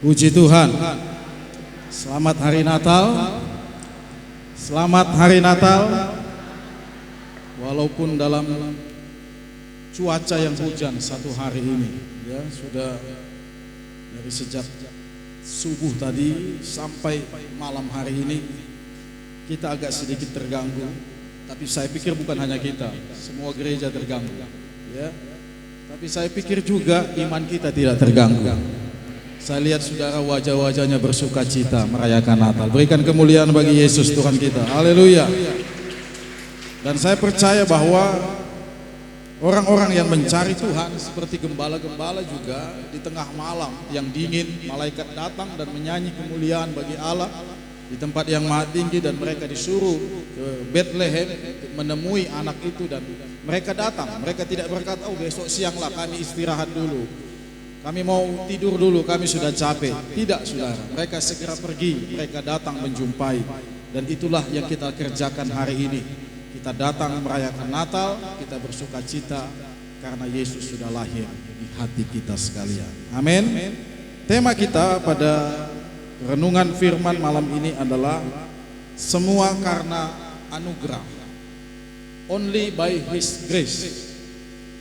Puji Tuhan. Selamat hari Natal. Selamat hari Natal. Walaupun dalam cuaca yang hujan satu hari ini, ya sudah dari sejak subuh tadi sampai malam hari ini kita agak sedikit terganggu. Tapi saya pikir bukan hanya kita, semua gereja terganggu, ya. Tapi saya pikir juga iman kita tidak terganggu. Saya lihat saudara wajah-wajahnya bersuka cita merayakan Natal. Berikan kemuliaan bagi Yesus Tuhan kita. Haleluya. Dan saya percaya bahwa orang-orang yang mencari Tuhan seperti gembala-gembala juga di tengah malam yang dingin, malaikat datang dan menyanyi kemuliaan bagi Allah di tempat yang maha tinggi, dan mereka disuruh ke Bethlehem menemui anak itu, dan mereka datang. Mereka tidak berkata, oh besok sianglah kami istirahat dulu, kami mau tidur dulu, kami sudah capek. Tidak, saudara, mereka segera pergi, mereka datang menjumpai. Dan itulah yang kita kerjakan hari ini. Kita datang merayakan Natal, kita bersuka cita karena Yesus sudah lahir di hati kita sekalian. Amin. Tema kita pada renungan firman malam ini adalah semua karena anugerah. Only by His grace.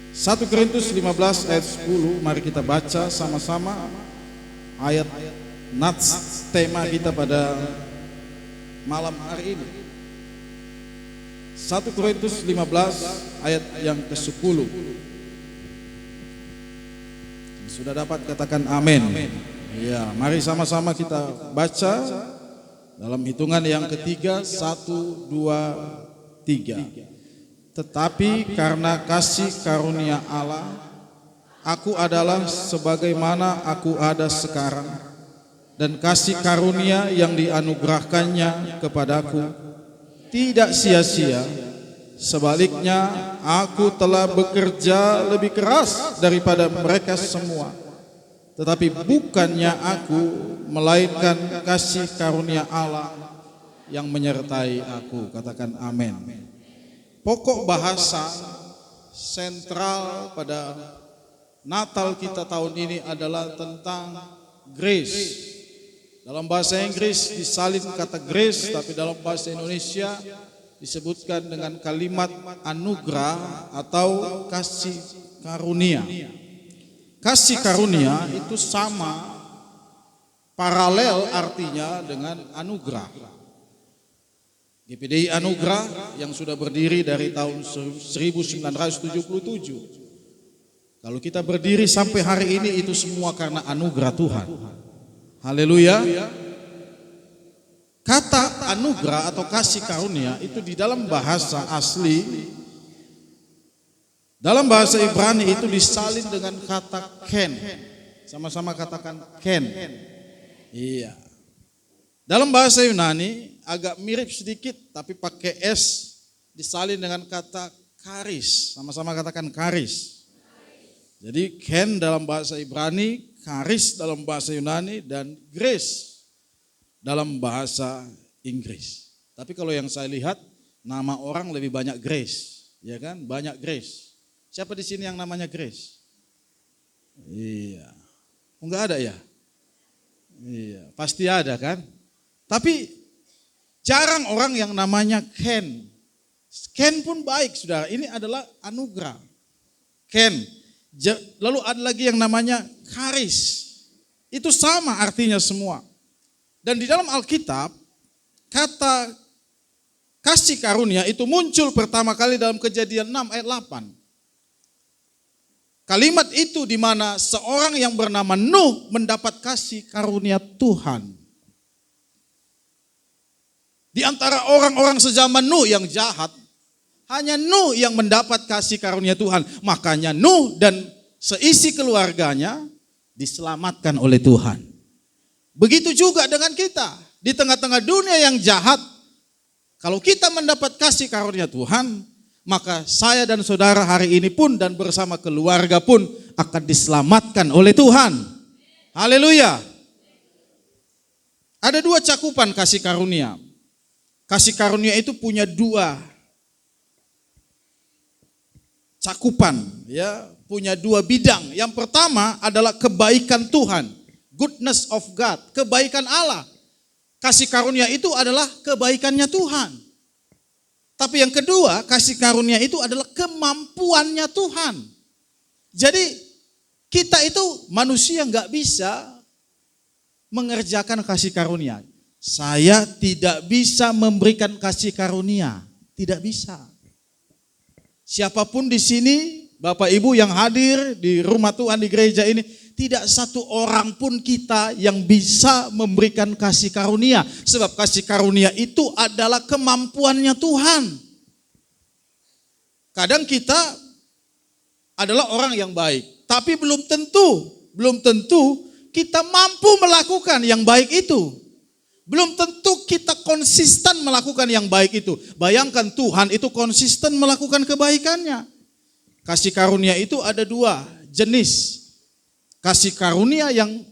1 Korintus 15 ayat 10, mari kita baca sama-sama ayat nats tema kita pada malam hari ini. 1 Korintus 15 ayat yang ke-10. Sudah dapat katakan amin. Ya, mari sama-sama kita baca dalam hitungan yang ketiga, 1, 2, 3. Tetapi karena kasih karunia Allah, aku adalah sebagaimana aku ada sekarang, dan kasih karunia yang dianugerahkannya kepadaku tidak sia-sia. Sebaliknya, aku telah bekerja lebih keras daripada mereka semua. Tetapi bukannya aku, melainkan kasih karunia Allah yang menyertai aku. Katakan amin. Pokok bahasa sentral pada Natal kita tahun ini adalah tentang grace. Dalam bahasa Inggris disalin kata grace, tapi dalam bahasa Indonesia disebutkan dengan kalimat anugerah atau kasih karunia. Kasih karunia itu sama, paralel artinya dengan anugerah. GPDI Anugerah yang sudah berdiri dari tahun 1977. Kalau kita berdiri sampai hari ini itu semua karena anugerah Tuhan. Haleluya. Kata anugerah atau kasih karunia itu di dalam bahasa asli, dalam bahasa Ibrani itu disalin dengan kata ken. Sama-sama katakan ken. Iya. Dalam bahasa Yunani agak mirip sedikit, tapi pakai S disalin dengan kata karis. Sama-sama katakan karis. Jadi ken dalam bahasa Ibrani, karis dalam bahasa Yunani, dan grace dalam bahasa Inggris. Tapi kalau yang saya lihat, nama orang lebih banyak grace, ya kan? Banyak grace. Siapa di sini yang namanya Grace? Iya. Enggak ada ya? Iya, pasti ada kan? Tapi jarang orang yang namanya Ken. Ken pun baik, saudara. Ini adalah anugerah. Ken. Lalu ada lagi yang namanya Karis. Itu sama artinya semua. Dan di dalam Alkitab, kata kasih karunia itu muncul pertama kali dalam Kejadian 6 ayat 8. Kalimat itu di mana seorang yang bernama Nuh mendapat kasih karunia Tuhan. Di antara orang-orang sezaman Nuh yang jahat, hanya Nuh yang mendapat kasih karunia Tuhan. Makanya Nuh dan seisi keluarganya diselamatkan oleh Tuhan. Begitu juga dengan kita. Di tengah-tengah dunia yang jahat, kalau kita mendapat kasih karunia Tuhan, maka saya dan saudara hari ini pun dan bersama keluarga pun akan diselamatkan oleh Tuhan. Haleluya. Ada dua cakupan kasih karunia. Kasih karunia itu punya dua cakupan, ya, punya dua bidang. Yang pertama adalah kebaikan Tuhan. goodness of God, kebaikan Allah. Kasih karunia itu adalah kebaikannya Tuhan. Tapi yang kedua, kasih karunia itu adalah kemampuannya Tuhan. Jadi kita itu manusia nggak bisa mengerjakan kasih karunia. Saya tidak bisa memberikan kasih karunia, tidak bisa. Siapapun di sini, Bapak Ibu yang hadir di rumah Tuhan di gereja ini, tidak satu orang pun kita yang bisa memberikan kasih karunia. Sebab kasih karunia itu adalah kemampuannya Tuhan. Kadang kita adalah orang yang baik, tapi belum tentu kita mampu melakukan yang baik itu. Belum tentu kita konsisten melakukan yang baik itu. Bayangkan Tuhan itu konsisten melakukan kebaikannya. Kasih karunia itu ada dua jenis. Kasih karunia yang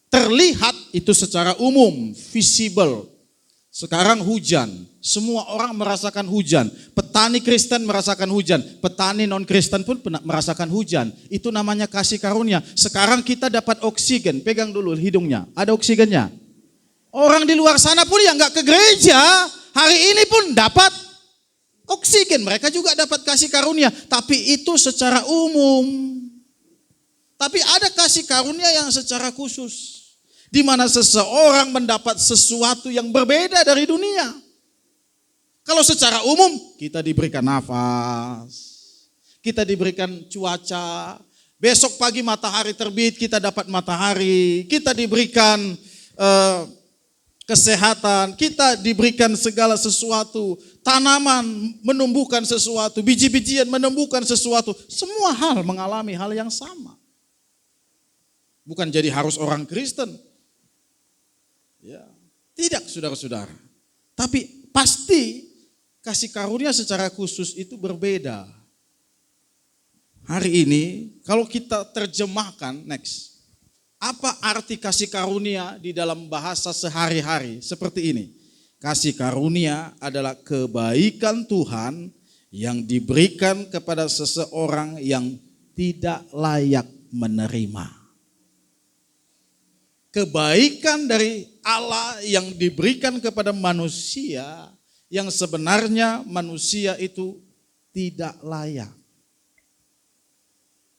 terlihat itu secara umum, visible. Sekarang hujan, semua orang merasakan hujan. Petani Kristen merasakan hujan, petani non-Kristen pun merasakan hujan. Itu namanya kasih karunia. Sekarang kita dapat oksigen, pegang dulu hidungnya, ada oksigennya. Orang di luar sana pun yang gak ke gereja, hari ini pun dapat oksigen. Mereka juga dapat kasih karunia, tapi itu secara umum. Tapi ada kasih karunia yang secara khusus. Di mana seseorang mendapat sesuatu yang berbeda dari dunia. Kalau secara umum, kita diberikan nafas. Kita diberikan cuaca. Besok pagi matahari terbit, kita dapat matahari. Kita diberikan kesehatan. Kita diberikan segala sesuatu. Tanaman menumbuhkan sesuatu. Biji-bijian menumbuhkan sesuatu. Semua hal mengalami hal yang sama. Bukan jadi harus orang Kristen. Ya, tidak saudara-saudara. Tapi pasti kasih karunia secara khusus itu berbeda. Hari ini kalau kita terjemahkan, next. Apa arti kasih karunia di dalam bahasa sehari-hari seperti ini? Kasih karunia adalah kebaikan Tuhan yang diberikan kepada seseorang yang tidak layak menerima. Kebaikan dari Allah yang diberikan kepada manusia yang sebenarnya manusia itu tidak layak.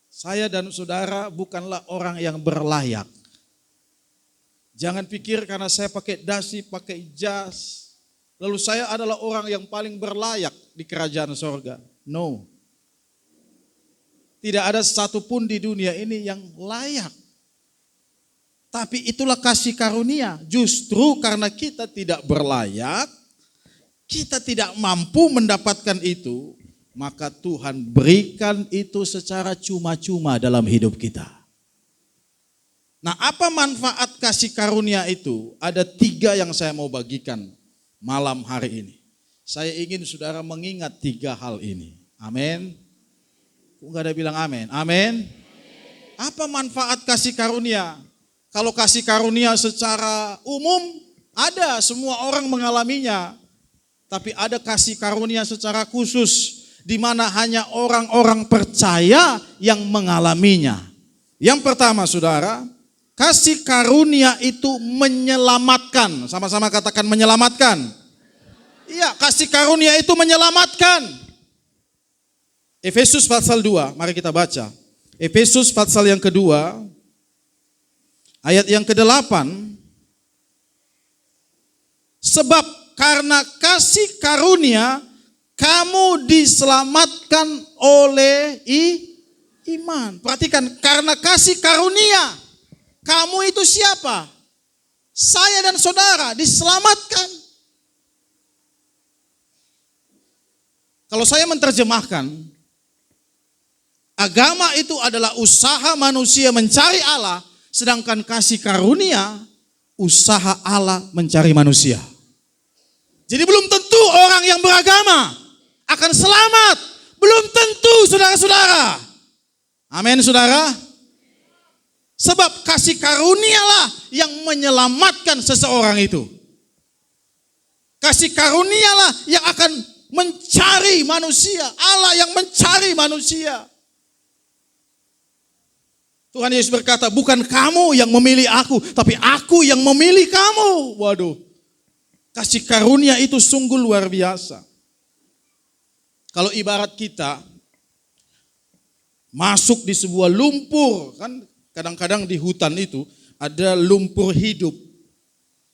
Saya dan saudara bukanlah orang yang berlayak. Jangan pikir karena saya pakai dasi, pakai jas, lalu saya adalah orang yang paling berlayak di kerajaan sorga. No. Tidak ada satupun di dunia ini yang layak. Tapi itulah kasih karunia. Justru karena kita tidak berlayak, kita tidak mampu mendapatkan itu, maka Tuhan berikan itu secara cuma-cuma dalam hidup kita. Nah, apa manfaat kasih karunia itu? Ada 3 yang saya mau bagikan malam hari ini. Saya ingin saudara mengingat 3 hal ini. Amin. Enggak ada bilang amin. Amin. Apa manfaat kasih karunia? Kalau kasih karunia secara umum, ada, semua orang mengalaminya. Tapi ada kasih karunia secara khusus, di mana hanya orang-orang percaya yang mengalaminya. Yang pertama saudara, kasih karunia itu menyelamatkan. Sama-sama katakan menyelamatkan. Iya, kasih karunia itu menyelamatkan. Efesus pasal 2, mari kita baca. Efesus pasal yang kedua, ayat yang ke-8, sebab karena kasih karunia kamu diselamatkan oleh iman. Perhatikan, karena kasih karunia kamu itu siapa? Saya dan saudara diselamatkan. Kalau saya menerjemahkan, agama itu adalah usaha manusia mencari Allah. Sedangkan kasih karunia, usaha Allah mencari manusia. Jadi belum tentu orang yang beragama akan selamat. Belum tentu saudara-saudara. Amin saudara. Sebab kasih karunialah yang menyelamatkan seseorang itu. Kasih karunialah yang akan mencari manusia. Allah yang mencari manusia. Tuhan Yesus berkata, bukan kamu yang memilih aku, tapi aku yang memilih kamu. Waduh, kasih karunia itu sungguh luar biasa. Kalau ibarat kita masuk di sebuah lumpur, kan kadang-kadang di hutan itu ada lumpur hidup.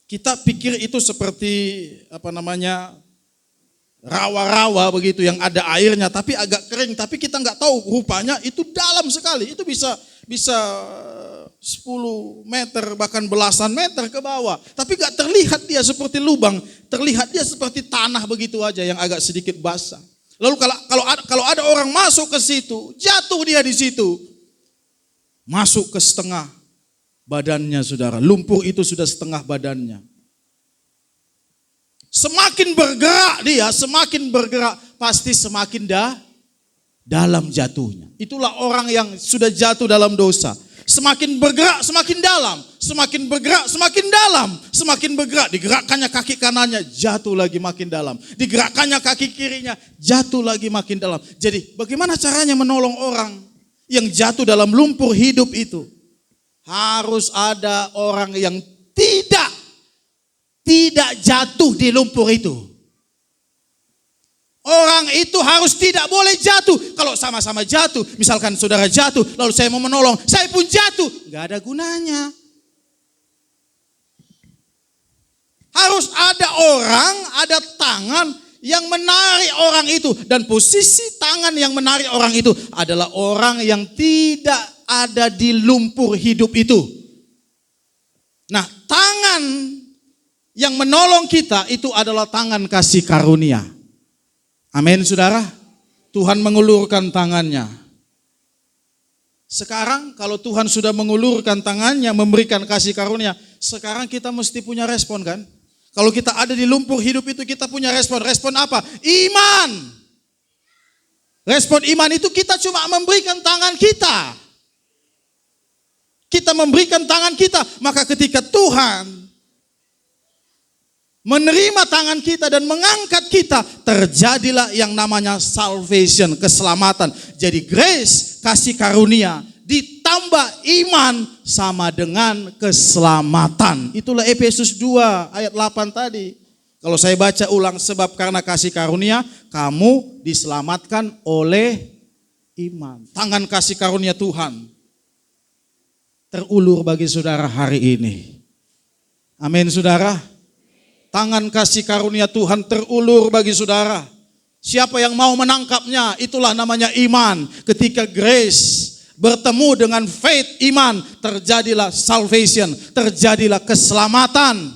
Kita pikir itu seperti rawa-rawa begitu yang ada airnya tapi agak kering, tapi kita nggak tahu rupanya itu dalam sekali. Itu bisa 10 meter bahkan belasan meter ke bawah, tapi nggak terlihat dia seperti lubang, terlihat dia seperti tanah begitu aja yang agak sedikit basah. Lalu kalau ada orang masuk ke situ, jatuh dia di situ, masuk ke setengah badannya, saudara. Lumpur itu sudah setengah badannya. Semakin bergerak pasti semakin dalam jatuhnya. Itulah orang yang sudah jatuh dalam dosa. Semakin bergerak semakin dalam, semakin bergerak semakin dalam, semakin bergerak, digerakkannya kaki kanannya jatuh lagi makin dalam, digerakkannya kaki kirinya jatuh lagi makin dalam. Jadi bagaimana caranya menolong orang yang jatuh dalam lumpur hidup itu? Harus ada orang yang tidak jatuh di lumpur itu. Orang itu harus tidak boleh jatuh. Kalau sama-sama jatuh, misalkan saudara jatuh, lalu saya mau menolong, saya pun jatuh, gak ada gunanya. Harus ada orang, ada tangan yang menarik orang itu. Dan posisi tangan yang menarik orang itu adalah orang yang tidak ada di lumpur hidup itu. Nah, tangan yang menolong kita itu adalah tangan kasih karunia. Amin, saudara. Tuhan mengulurkan tangannya. Sekarang kalau Tuhan sudah mengulurkan tangannya, memberikan kasih karunia, sekarang kita mesti punya respon, kan? Kalau kita ada di lumpur hidup itu, kita punya respon. Respon apa? Iman. Respon iman itu kita cuma memberikan tangan kita. Kita memberikan tangan kita, maka ketika Tuhan menerima tangan kita dan mengangkat kita, terjadilah yang namanya salvation, keselamatan. Jadi grace, kasih karunia, ditambah iman sama dengan keselamatan. Itulah Efesus 2 ayat 8 tadi. Kalau saya baca ulang, sebab karena kasih karunia kamu diselamatkan oleh iman. Tangan kasih karunia Tuhan terulur bagi saudara hari ini. Amin, saudara. Tangan kasih karunia Tuhan terulur bagi saudara. Siapa yang mau menangkapnya, itulah namanya iman. Ketika grace bertemu dengan faith, iman, terjadilah salvation, terjadilah keselamatan.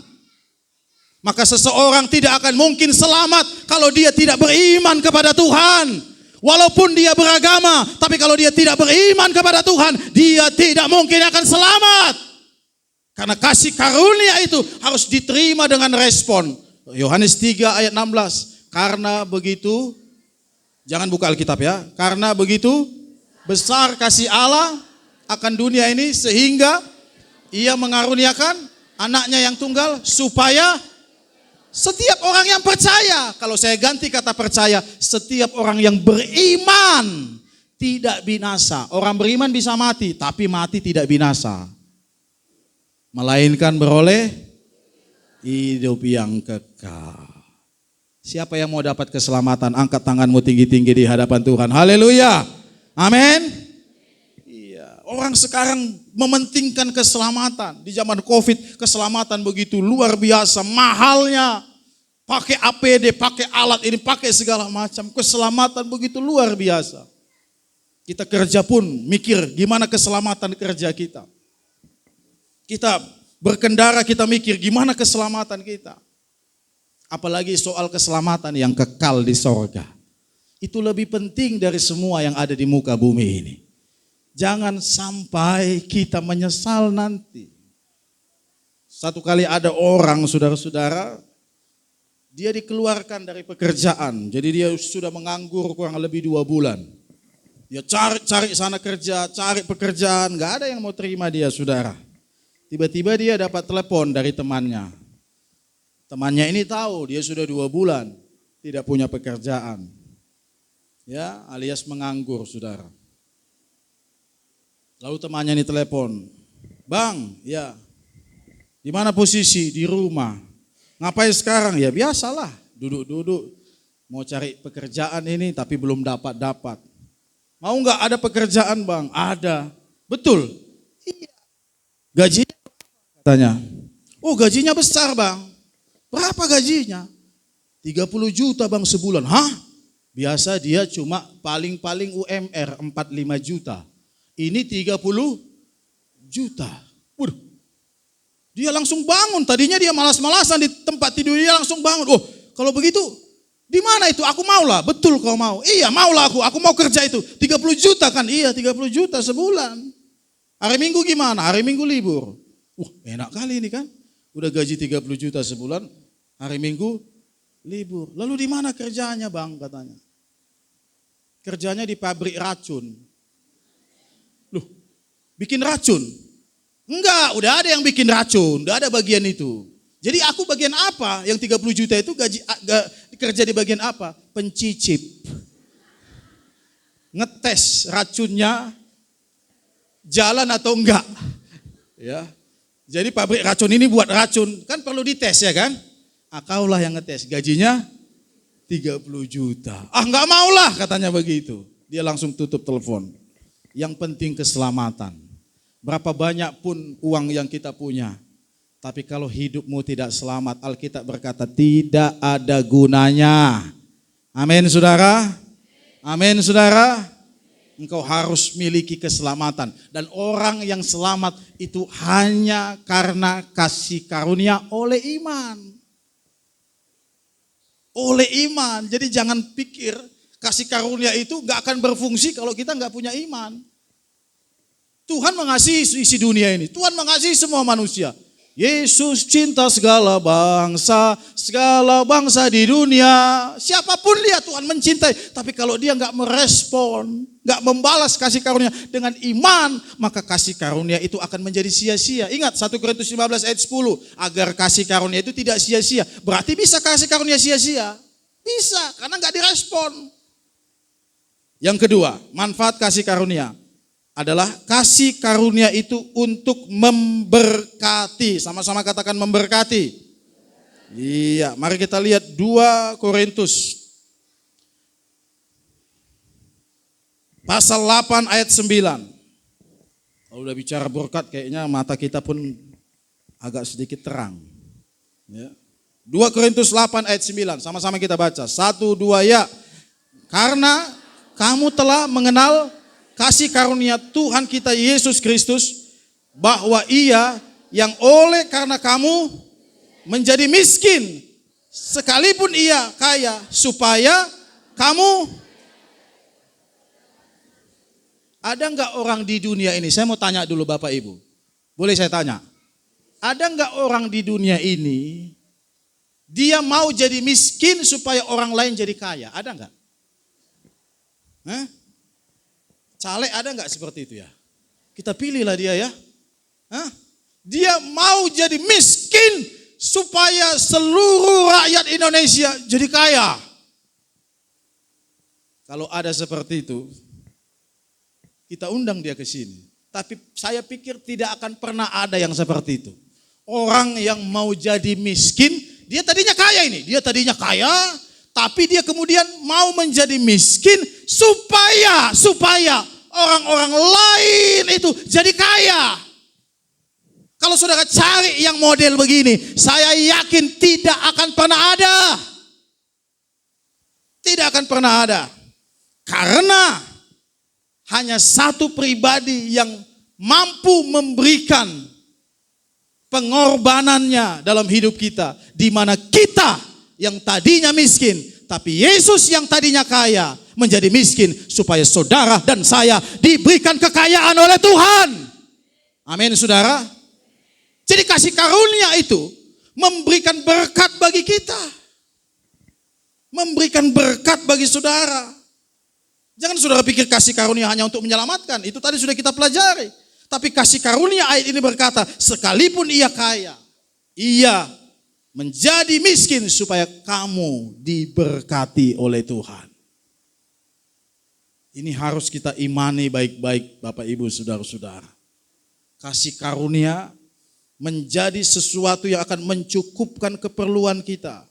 Maka seseorang tidak akan mungkin selamat kalau dia tidak beriman kepada Tuhan. Walaupun dia beragama, tapi kalau dia tidak beriman kepada Tuhan, dia tidak mungkin akan selamat. Karena kasih karunia itu harus diterima dengan respon. Yohanes 3 ayat 16. Karena begitu, jangan buka Alkitab ya. Karena begitu besar kasih Allah akan dunia ini sehingga ia mengaruniakan anaknya yang tunggal supaya setiap orang yang percaya, kalau saya ganti kata percaya, setiap orang yang beriman tidak binasa. Orang beriman bisa mati, tapi mati tidak binasa. Melainkan beroleh hidup yang kekal. Siapa yang mau dapat keselamatan? Angkat tanganmu tinggi-tinggi di hadapan Tuhan. Haleluya. Amin. Iya. Orang sekarang mementingkan keselamatan. Di zaman COVID, keselamatan begitu luar biasa. Mahalnya. Pakai APD, pakai alat ini, pakai segala macam. Keselamatan begitu luar biasa. Kita kerja pun mikir gimana keselamatan kerja kita. Kita berkendara, kita mikir gimana keselamatan kita. Apalagi soal keselamatan yang kekal di sorga. Itu lebih penting dari semua yang ada di muka bumi ini. Jangan sampai kita menyesal nanti. Satu kali ada orang, saudara-saudara, dia dikeluarkan dari pekerjaan. Jadi dia sudah menganggur kurang lebih 2 bulan. Dia cari sana kerja, cari pekerjaan, gak ada yang mau terima dia, saudara. Tiba-tiba dia dapat telepon dari temannya. Temannya ini tahu dia sudah 2 bulan tidak punya pekerjaan. Ya, alias menganggur, saudara. Lalu temannya ini telepon, "Bang, ya, di mana posisi? Di rumah. Ngapain sekarang?" Ya biasalah, duduk-duduk. Mau cari pekerjaan ini tapi belum dapat. "Mau nggak ada pekerjaan, Bang?" "Ada." "Betul?" "Iya." "Gajinya?" Katanya. "Oh, gajinya besar, Bang." "Berapa gajinya?" 30 juta, Bang, sebulan." "Hah?" Biasa dia cuma paling-paling UMR 45 juta. Ini 30 juta. Waduh. Dia langsung bangun. Tadinya dia malas-malasan di tempat tidur, dia langsung bangun. "Oh, kalau begitu di mana itu? Aku mau lah." "Betul kau mau?" "Iya, maulah aku mau kerja itu. 30 juta kan?" "Iya, 30 juta sebulan." "Hari Minggu gimana?" "Hari Minggu libur." Enak kali ini kan. Udah gaji 30 juta sebulan, hari Minggu libur. "Lalu di mana kerjanya, Bang?" katanya. "Kerjanya di pabrik racun." "Loh, bikin racun?" "Enggak, udah ada yang bikin racun, udah ada bagian itu." "Jadi aku bagian apa? Yang 30 juta itu kerja di bagian apa?" "Pencicip. Ngetes racunnya jalan atau enggak." Ya. Jadi pabrik racun ini buat racun, kan perlu dites ya kan? Kaulah yang ngetes, gajinya 30 juta. Enggak maulah katanya begitu. Dia langsung tutup telepon. Yang penting keselamatan. Berapa banyak pun uang yang kita punya, tapi kalau hidupmu tidak selamat, Alkitab berkata tidak ada gunanya. Amin saudara. Amin saudara. Engkau harus miliki keselamatan. Dan orang yang selamat itu hanya karena kasih karunia oleh iman. Oleh iman. Jadi jangan pikir kasih karunia itu gak akan berfungsi kalau kita gak punya iman. Tuhan mengasihi isi dunia ini. Tuhan mengasihi semua manusia. Yesus cinta segala bangsa di dunia. Siapapun dia Tuhan mencintai. Tapi kalau dia gak merespon, gak membalas kasih karunia dengan iman, maka kasih karunia itu akan menjadi sia-sia. Ingat 1 Korintus 15 ayat 10. Agar kasih karunia itu tidak sia-sia. Berarti bisa kasih karunia sia-sia? Bisa, karena gak direspon. Yang kedua, manfaat kasih karunia adalah kasih karunia itu untuk memberkati. Sama-sama katakan memberkati. Iya, mari kita lihat 2 Korintus pasal 8 ayat 9. Kalau udah bicara berkat kayaknya mata kita pun agak sedikit terang. Ya. 2 Korintus 8 ayat 9, sama-sama kita baca. 1, 2 ya. Karena kamu telah mengenal kasih karunia Tuhan kita Yesus Kristus, bahwa Ia yang oleh karena kamu menjadi miskin, sekalipun Ia kaya, supaya kamu. Ada enggak orang di dunia ini, saya mau tanya dulu Bapak Ibu, boleh saya tanya? Ada enggak orang di dunia ini, dia mau jadi miskin supaya orang lain jadi kaya? Ada enggak? Caleg ada enggak seperti itu ya? Kita pilihlah dia ya. Dia mau jadi miskin supaya seluruh rakyat Indonesia jadi kaya. Kalau ada seperti itu, kita undang dia ke sini. Tapi saya pikir tidak akan pernah ada yang seperti itu. Orang yang mau jadi miskin, dia tadinya kaya ini. Dia tadinya kaya, tapi dia kemudian mau menjadi miskin supaya orang-orang lain itu jadi kaya. Kalau saudara cari yang model begini, saya yakin tidak akan pernah ada. Tidak akan pernah ada. Karena hanya satu pribadi yang mampu memberikan pengorbanannya dalam hidup kita. Di mana kita yang tadinya miskin, tapi Yesus yang tadinya kaya menjadi miskin supaya saudara dan saya diberikan kekayaan oleh Tuhan. Amin saudara. Jadi kasih karunia itu memberikan berkat bagi kita. Memberikan berkat bagi saudara. Jangan saudara pikir kasih karunia hanya untuk menyelamatkan. Itu tadi sudah kita pelajari. Tapi kasih karunia ayat ini berkata, sekalipun ia kaya, ia menjadi miskin supaya kamu diberkati oleh Tuhan. Ini harus kita imani baik-baik Bapak Ibu Saudara-saudara. Kasih karunia menjadi sesuatu yang akan mencukupkan keperluan kita.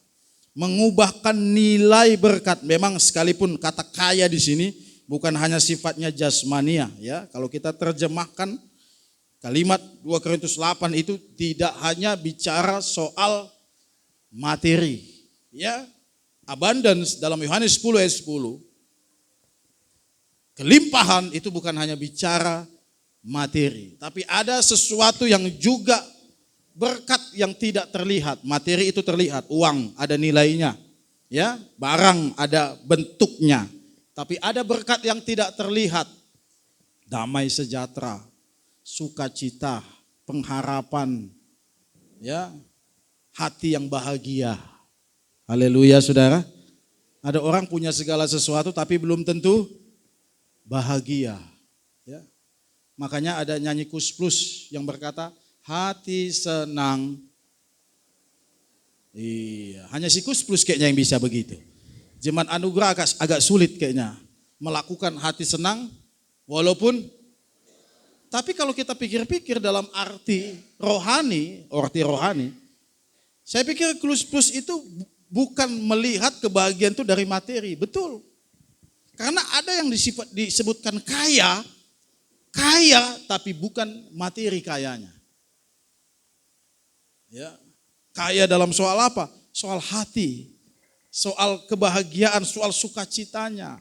Mengubahkan nilai berkat. Memang sekalipun kata kaya di sini bukan hanya sifatnya jasmania ya. Kalau kita terjemahkan kalimat 2 Korintus 8 itu tidak hanya bicara soal materi ya. Abundance dalam Yohanes 10 ayat 10. Kelimpahan itu bukan hanya bicara materi, tapi ada sesuatu yang juga berkat yang tidak terlihat. Materi itu terlihat, uang ada nilainya, ya, barang ada bentuknya. Tapi ada berkat yang tidak terlihat. Damai sejahtera, sukacita, pengharapan, ya, hati yang bahagia. Haleluya, Saudara. Ada orang punya segala sesuatu tapi belum tentu bahagia. Ya. Makanya ada nyanyi Kus Plus yang berkata, hati senang. Iya, hanya si Kus Plus kayaknya yang bisa begitu. Jemaat Anugerah agak sulit kayaknya melakukan hati senang walaupun, tapi kalau kita pikir-pikir dalam arti rohani, saya pikir Kus Plus itu bukan melihat kebahagiaan itu dari materi, betul. Karena ada yang disebutkan kaya tapi bukan materi kayanya. Ya, kaya dalam soal apa? Soal hati, soal kebahagiaan, soal sukacitanya,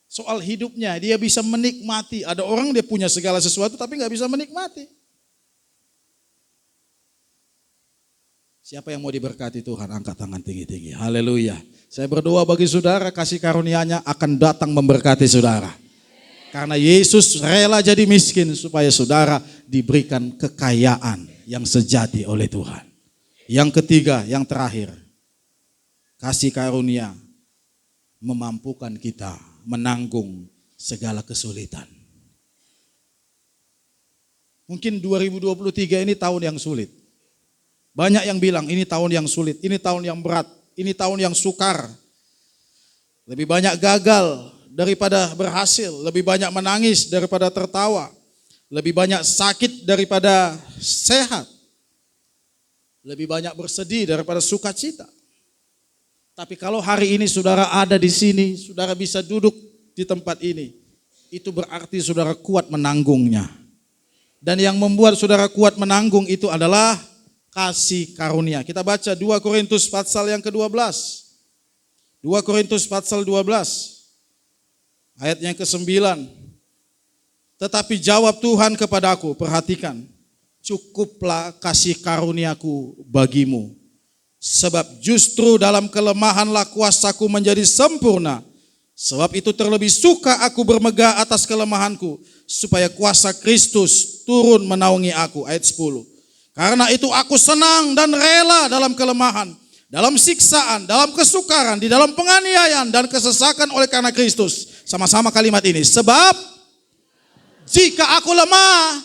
soal hidupnya. Dia bisa menikmati. Ada orang dia punya segala sesuatu tapi nggak bisa menikmati. Siapa yang mau diberkati Tuhan? Angkat tangan tinggi-tinggi. Haleluya. Saya berdoa bagi saudara, kasih karunia-Nya akan datang memberkati saudara. Karena Yesus rela jadi miskin supaya saudara diberikan kekayaan yang sejati oleh Tuhan. Yang ketiga, yang terakhir. Kasih karunia memampukan kita menanggung segala kesulitan. Mungkin 2023 ini tahun yang sulit. Banyak yang bilang ini tahun yang sulit, ini tahun yang berat, ini tahun yang sukar. Lebih banyak gagal daripada berhasil, lebih banyak menangis daripada tertawa, lebih banyak sakit daripada sehat, lebih banyak bersedih daripada sukacita. Tapi kalau hari ini saudara ada di sini, saudara bisa duduk di tempat ini, itu berarti saudara kuat menanggungnya. Dan yang membuat saudara kuat menanggung itu adalah kasih karunia. Kita baca 2 Korintus pasal yang ke-12. 2 Korintus pasal 12. Ayat yang ke-9. Tetapi jawab Tuhan kepadaku, perhatikan. Cukuplah kasih karuniaku bagimu. Sebab justru dalam kelemahanlah kuasaku menjadi sempurna. Sebab itu terlebih suka aku bermegah atas kelemahanku. Supaya kuasa Kristus turun menaungi aku. Ayat 10. Karena itu aku senang dan rela dalam kelemahan, dalam siksaan, dalam kesukaran, di dalam penganiayaan dan kesesakan oleh karena Kristus. Sama-sama kalimat ini. Sebab jika aku lemah,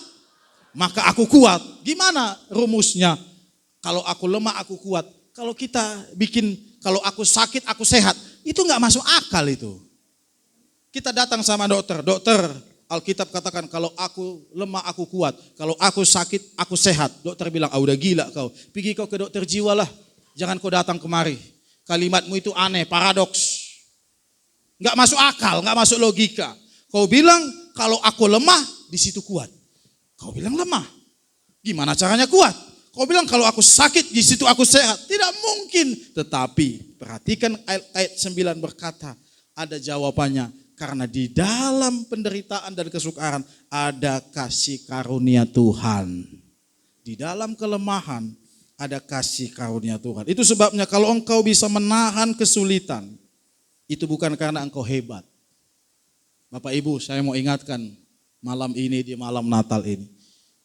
maka aku kuat. Gimana rumusnya? Kalau aku lemah, aku kuat. Kalau kita bikin, kalau aku sakit, aku sehat. Itu gak masuk akal itu. Kita datang sama dokter. Dokter, Alkitab katakan kalau aku lemah aku kuat, kalau aku sakit aku sehat. Dokter bilang, udah gila kau, pergi kau ke dokter jiwa lah, jangan kau datang kemari. Kalimatmu itu aneh, paradoks. Gak masuk akal, gak masuk logika. Kau bilang kalau aku lemah, di situ kuat. Kau bilang lemah, gimana caranya kuat? Kau bilang kalau aku sakit, di situ aku sehat. Tidak mungkin. Tetapi perhatikan ayat 9 berkata, ada jawabannya. Karena di dalam penderitaan dan kesukaran ada kasih karunia Tuhan. Di dalam kelemahan ada kasih karunia Tuhan. Itu sebabnya kalau engkau bisa menahan kesulitan, itu bukan karena engkau hebat. Bapak Ibu, saya mau ingatkan malam ini, di malam Natal ini.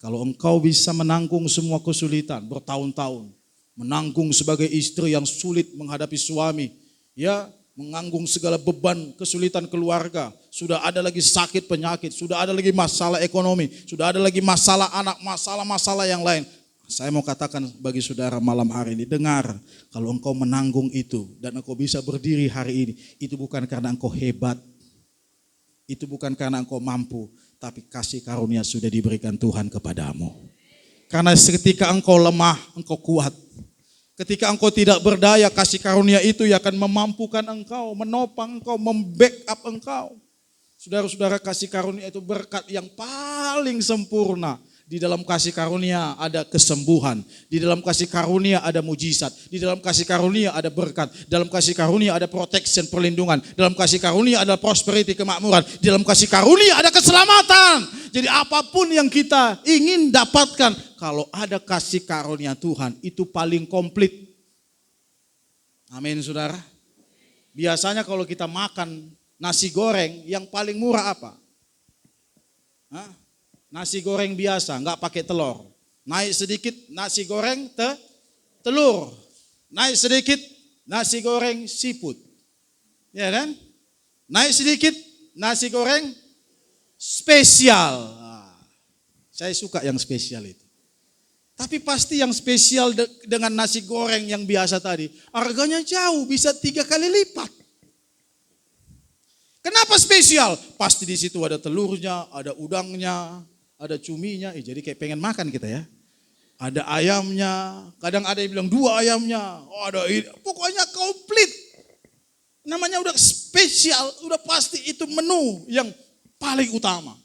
Kalau engkau bisa menanggung semua kesulitan bertahun-tahun, menanggung sebagai istri yang sulit menghadapi suami, ya, menanggung segala beban kesulitan keluarga, sudah ada lagi sakit penyakit, sudah ada lagi masalah ekonomi, sudah ada lagi masalah anak, masalah-masalah yang lain. Saya mau katakan bagi saudara malam hari ini, dengar, kalau engkau menanggung itu dan engkau bisa berdiri hari ini, itu bukan karena engkau hebat, Itu bukan karena engkau mampu, tapi kasih karunia sudah diberikan Tuhan kepadamu. Karena ketika engkau lemah, engkau kuat. Ketika engkau tidak berdaya, kasih karunia itu yang akan memampukan engkau, menopang engkau, membackup engkau. Saudara-saudara, kasih karunia itu berkat yang paling sempurna. Di dalam kasih karunia ada kesembuhan. Di dalam kasih karunia ada mujizat. Di dalam kasih karunia ada berkat. Dalam kasih karunia ada protection, perlindungan. Dalam kasih karunia ada prosperity, kemakmuran. Di dalam kasih karunia ada keselamatan. Jadi apapun yang kita ingin dapatkan, kalau ada kasih karunia Tuhan, itu paling komplit. Amin, saudara. Biasanya kalau kita makan nasi goreng, yang paling murah apa? Hah? Nasi goreng biasa, nggak pakai telur. Naik sedikit nasi goreng telur. Naik sedikit nasi goreng siput. Ya kan? Naik sedikit nasi goreng spesial. Saya suka yang spesial itu. Tapi pasti yang spesial dengan nasi goreng yang biasa tadi, harganya jauh, bisa 3 kali lipat. Kenapa spesial? Pasti di situ ada telurnya, ada udangnya, ada cuminya, jadi kayak pengen makan kita ya. Ada ayamnya, kadang ada yang bilang 2 ayamnya, ada ini, pokoknya komplit. Namanya udah spesial, udah pasti itu menu yang paling utama.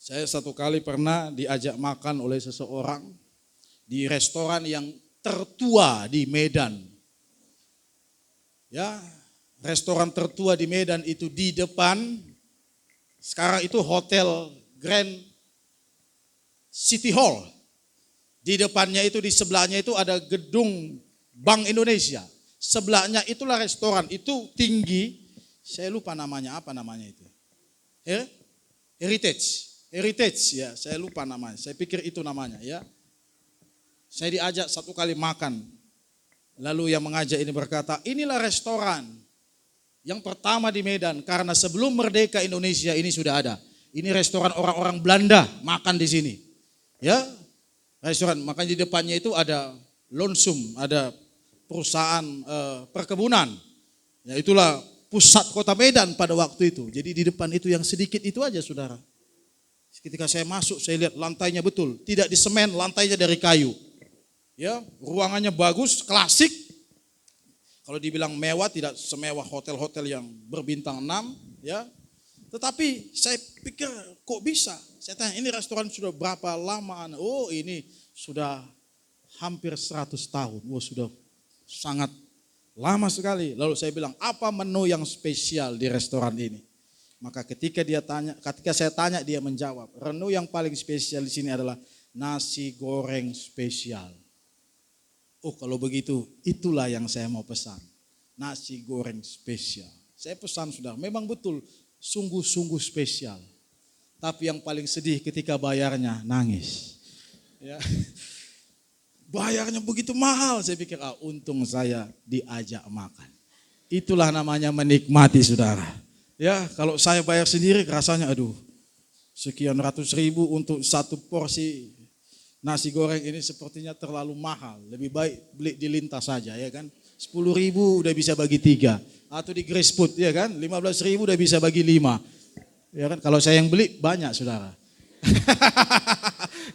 Saya satu kali pernah diajak makan oleh seseorang di restoran yang tertua di Medan. Ya, restoran tertua di Medan itu di depan. Sekarang itu Hotel Grand City Hall. Di depannya itu, di sebelahnya itu ada gedung Bank Indonesia. Sebelahnya itulah restoran, itu tinggi. Saya lupa namanya, apa namanya itu? Heritage ya, saya lupa namanya. Saya pikir itu namanya ya. Saya diajak satu kali makan. Lalu yang mengajak ini berkata, inilah restoran yang pertama di Medan, karena sebelum merdeka Indonesia ini sudah ada. Ini restoran orang-orang Belanda makan di sini. Ya, restoran, makanya di depannya itu ada Lonsum, ada perusahaan perkebunan. Ya, itulah pusat kota Medan pada waktu itu. Jadi di depan itu yang sedikit itu aja, saudara. Ketika saya masuk, saya lihat lantainya betul, tidak di semen, lantainya dari kayu. Ya, ruangannya bagus, klasik. Kalau dibilang mewah, tidak semewah hotel-hotel yang berbintang 6, ya. Tetapi saya pikir kok bisa? Saya tanya, ini restoran sudah berapa lama? Oh, ini sudah hampir 100 tahun. Oh, sudah sangat lama sekali. Lalu saya bilang, apa menu yang spesial di restoran ini? Maka ketika saya tanya, dia menjawab, menu yang paling spesial di sini adalah nasi goreng spesial. Oh, kalau begitu, itulah yang saya mau pesan. Nasi goreng spesial. Saya pesan, saudara, memang betul, sungguh-sungguh spesial. Tapi yang paling sedih ketika bayarnya, nangis. Ya. Bayarnya begitu mahal, saya pikir, untung saya diajak makan. Itulah namanya menikmati, saudara. Ya, kalau saya bayar sendiri, rasanya sekian ratus ribu untuk satu porsi nasi goreng ini sepertinya terlalu mahal. Lebih baik beli di Lintas saja, ya kan. 10.000 udah bisa bagi 3. Atau di Grace Food, ya kan. 15.000 udah bisa bagi 5. Ya kan, kalau saya yang beli banyak, saudara.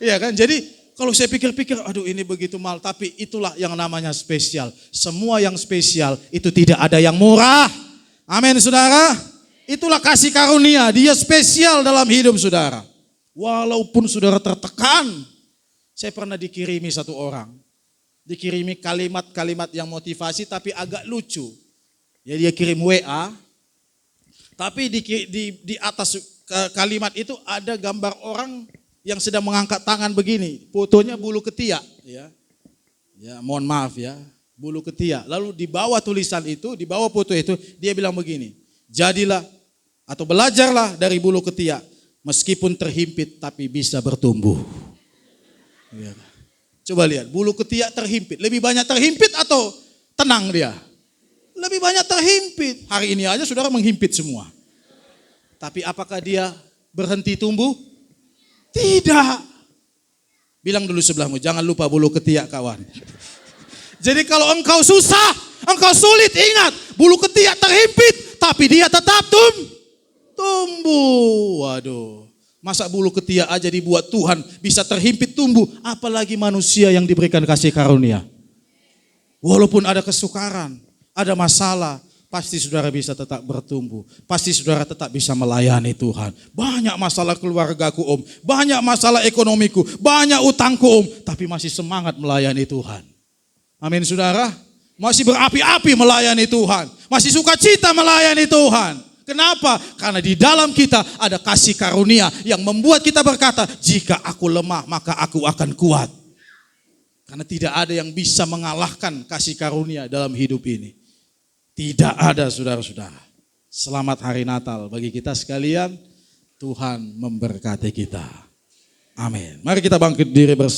Ya kan, jadi kalau saya pikir-pikir, ini begitu mahal. Tapi itulah yang namanya spesial. Semua yang spesial itu tidak ada yang murah. Amin, saudara. Itulah kasih karunia, dia spesial dalam hidup saudara. Walaupun saudara tertekan. Saya pernah dikirimi satu orang, dikirimi kalimat-kalimat yang motivasi tapi agak lucu. Ya, dia kirim WA, tapi di atas kalimat itu ada gambar orang yang sedang mengangkat tangan begini. Fotonya bulu ketiak. Ya, mohon maaf ya, bulu ketiak. Lalu di bawah tulisan itu, di bawah foto itu, dia bilang begini, jadilah atau belajarlah dari bulu ketiak, meskipun terhimpit tapi bisa bertumbuh. Ya. Coba lihat, bulu ketiak terhimpit. Lebih banyak terhimpit atau tenang dia? Lebih banyak terhimpit. Hari ini aja saudara menghimpit semua. Tapi apakah dia berhenti tumbuh? Tidak. Bilang dulu sebelahmu, jangan lupa bulu ketiak kawan. Jadi kalau engkau susah, engkau sulit, ingat, bulu ketiak terhimpit tapi dia tetap tumbuh. Waduh, masa bulu ketiak aja dibuat Tuhan bisa terhimpit tumbuh, apalagi manusia yang diberikan kasih karunia. Walaupun ada kesukaran, ada masalah, pasti saudara bisa tetap bertumbuh. Pasti saudara tetap bisa melayani Tuhan. Banyak masalah keluargaku om, banyak masalah ekonomiku, banyak utangku om, tapi masih semangat melayani Tuhan. Amin saudara. Masih berapi-api melayani Tuhan. Masih sukacita melayani Tuhan. Kenapa? Karena di dalam kita ada kasih karunia yang membuat kita berkata, jika aku lemah maka aku akan kuat. Karena tidak ada yang bisa mengalahkan kasih karunia dalam hidup ini. Tidak ada saudara-saudara. Selamat hari Natal bagi kita sekalian. Tuhan memberkati kita. Amin. Mari kita bangkit diri bersama.